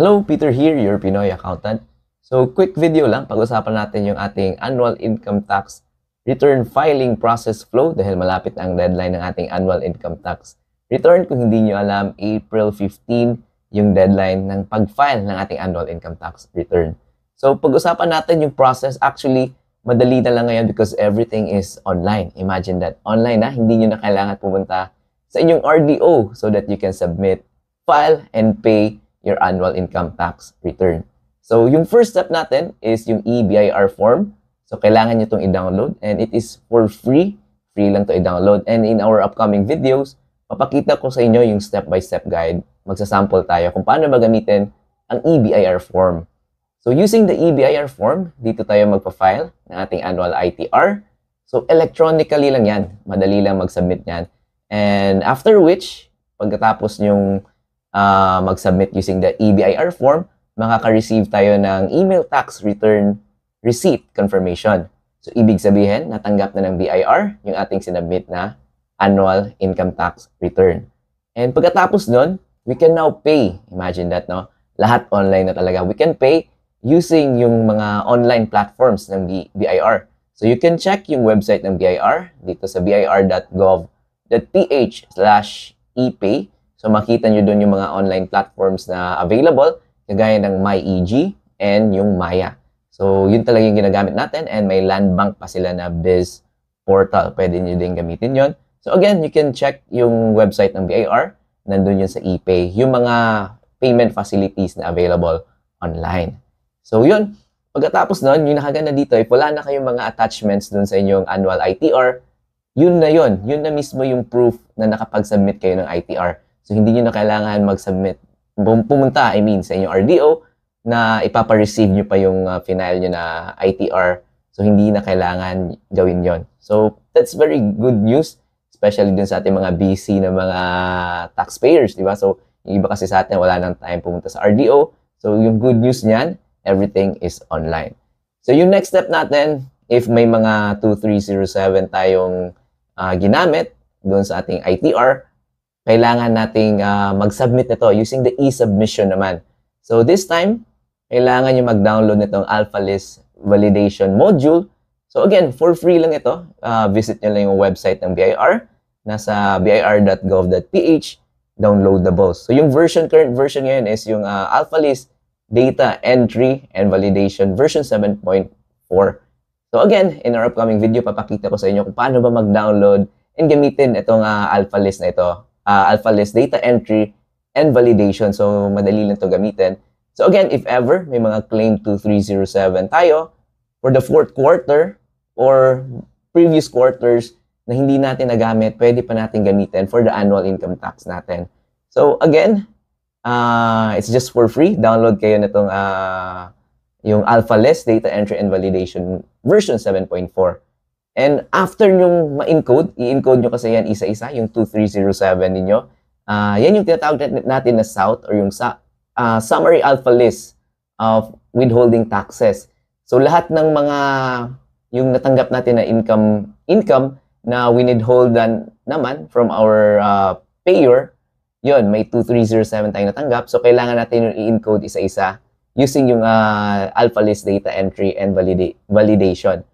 Hello, Peter here, your Pinoy accountant. So, quick video lang, pag-usapan natin yung ating annual income tax return filing process flow dahil malapit ang deadline ng ating annual income tax return. Kung hindi nyo alam, April 15 yung deadline ng pag-file ng ating annual income tax return. So, pag-usapan natin yung process. Actually, madali na lang ngayon because everything is online. Imagine that, online na, hindi nyo na kailangan pumunta sa inyong RDO so that you can submit, file, and pay your annual income tax return. So, yung first step natin is yung EBIR form. So, kailangan nyo itong i-download and it is for free. Free lang to i-download. And in our upcoming videos, papakita ko sa inyo yung step-by-step guide. Magsasample tayo kung paano magamitin ang EBIR form. So, using the EBIR form, dito tayo magpa-file ng ating annual ITR. So, electronically lang yan. Madali lang mag-submit yan. And after which, pagkatapos yung mag-submit using the EBIR form, makaka-receive tayo ng email tax return receipt confirmation. So, ibig sabihin, natanggap na ng BIR yung ating sinubmit na annual income tax return. And pagkatapos nun, we can now pay. Imagine that, no? Lahat online na talaga. We can pay using yung mga online platforms ng BIR. So, you can check yung website ng BIR dito sa bir.gov.ph/epay. So, makita nyo doon yung mga online platforms na available, kagaya ng MyEG and yung Maya. So, yun talaga yung ginagamit natin and may land bank pa sila na Biz Portal. Pwede nyo din gamitin yon. So, again, you can check yung website ng BIR. Nandun yun sa ePay. Yung mga payment facilities na available online. So, yun. Pagkatapos nun, yung nakaganda dito, if wala na kayong mga attachments dun sa inyong annual ITR, yun na yun. Yun na mismo yung proof na nakapag-submit kayo ng ITR. So, hindi nyo na kailangan mag-submit, pumunta, sa inyong RDO, na ipapa-receive nyo pa yung final nyo na ITR. So, hindi na kailangan gawin yon. So, that's very good news, especially dun sa ating mga busy na mga taxpayers, di ba? So, yung iba kasi sa atin, wala nang time pumunta sa RDO. So, yung good news niyan, everything is online. So, yung next step natin, if may mga 2307 tayong ginamit dun sa ating ITR, kailangan nating mag-submit nito using the e-submission naman. So, this time, kailangan nyo mag-download nitong AlphaList Validation Module. So, again, for free lang ito. Visit nyo lang yung website ng BIR. Nasa bir.gov.ph, downloadables. So, yung current version ngayon is yung AlphaList Data Entry and Validation version 7.4. So, again, in our upcoming video, papakita ko sa inyo kung paano ba mag-download and gamitin itong AlphaList na ito. AlphaList Data Entry and Validation. So, madali lang ito gamitin. So, again, if ever may mga claim 2307 tayo for the fourth quarter or previous quarters na hindi natin nagamit, pwede pa natin gamitin for the annual income tax natin. So, again, it's just for free. Download kayo nitong yung AlphaList Data Entry and Validation version 7.4. And after nyong ma-encode, i-encode nyo kasi yan isa-isa, yung 2307 ninyo. Yan yung tinatawag natin na SOUT or yung Summary Alpha List of Withholding Taxes. So lahat ng mga yung natanggap natin na income na withhold naman from our payer, yun, may 2307 tayong natanggap. So kailangan natin yung i-encode isa-isa using yung Alpha List Data Entry and Validation.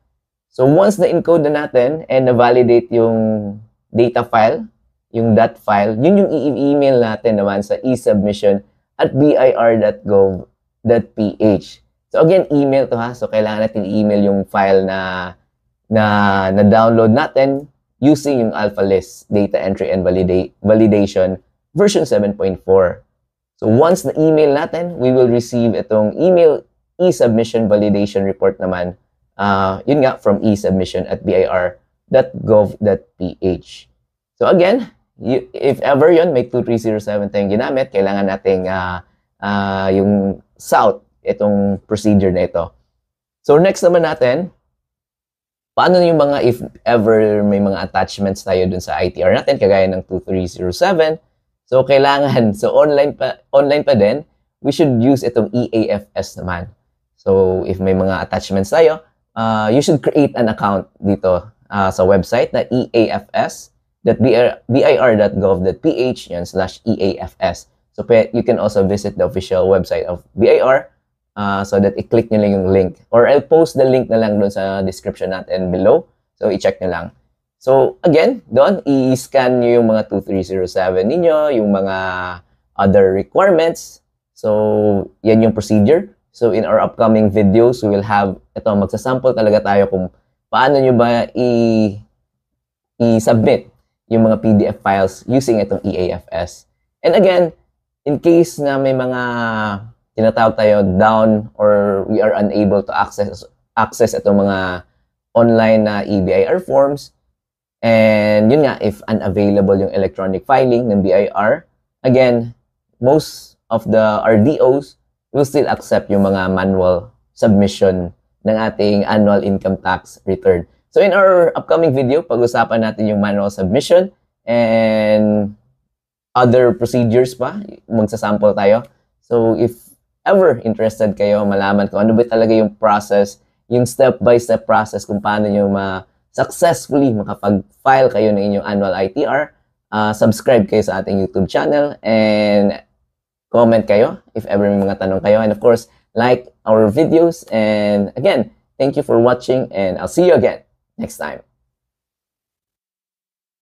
So, once na-encode na natin and na-validate yung data file, yung .dat file, yun yung i-email natin naman sa e-submission@bir.gov.ph. So, again, email to ha. So, kailangan natin i-email yung file na download natin using yung AlphaList Data Entry and Validation version 7.4. So, once na-email natin, we will receive itong email e-submission validation report naman. Yun nga, from e-submission@bir.gov.ph. So again, if ever yun, may 2307 tayong ginamit, kailangan nating yung SOUT, itong procedure na ito. So next naman natin, paano yung mga if ever may mga attachments tayo dun sa ITR natin, kagaya ng 2307. So kailangan, so online pa din, we should use itong EAFS naman. So if may mga attachments tayo, you should create an account dito sa website na eafs.bir.gov.ph /EAFS. So you can also visit the official website of BIR so that i-click nyo lang yung link. Or I'll post the link na lang doon sa description natin below. So i-check nyo lang. So again, doon i-scan nyo yung mga 2307 ninyo, yung mga other requirements. So yan yung procedure. So in our upcoming videos, we will have, ito, magsasample talaga tayo kung paano nyo ba i-submit yung mga PDF files using itong EAFS. And again, in case na may mga tinatawag tayo down or we are unable to access itong mga online na EBIR forms, and yun nga, if unavailable yung electronic filing ng BIR, again, most of the RDOs will still accept yung mga manual submission ng ating annual income tax return. So in our upcoming video, pag-usapan natin yung manual submission and other procedures pa. Magsasample tayo. So if ever interested kayo malaman kung ano ba talaga yung process, yung step-by-step process kung paano nyo successfully makapag-file kayo ng inyong annual ITR, subscribe kayo sa ating YouTube channel and comment kayo if ever may mga tanong kayo. And of course, like our videos. And again, thank you for watching and I'll see you again next time.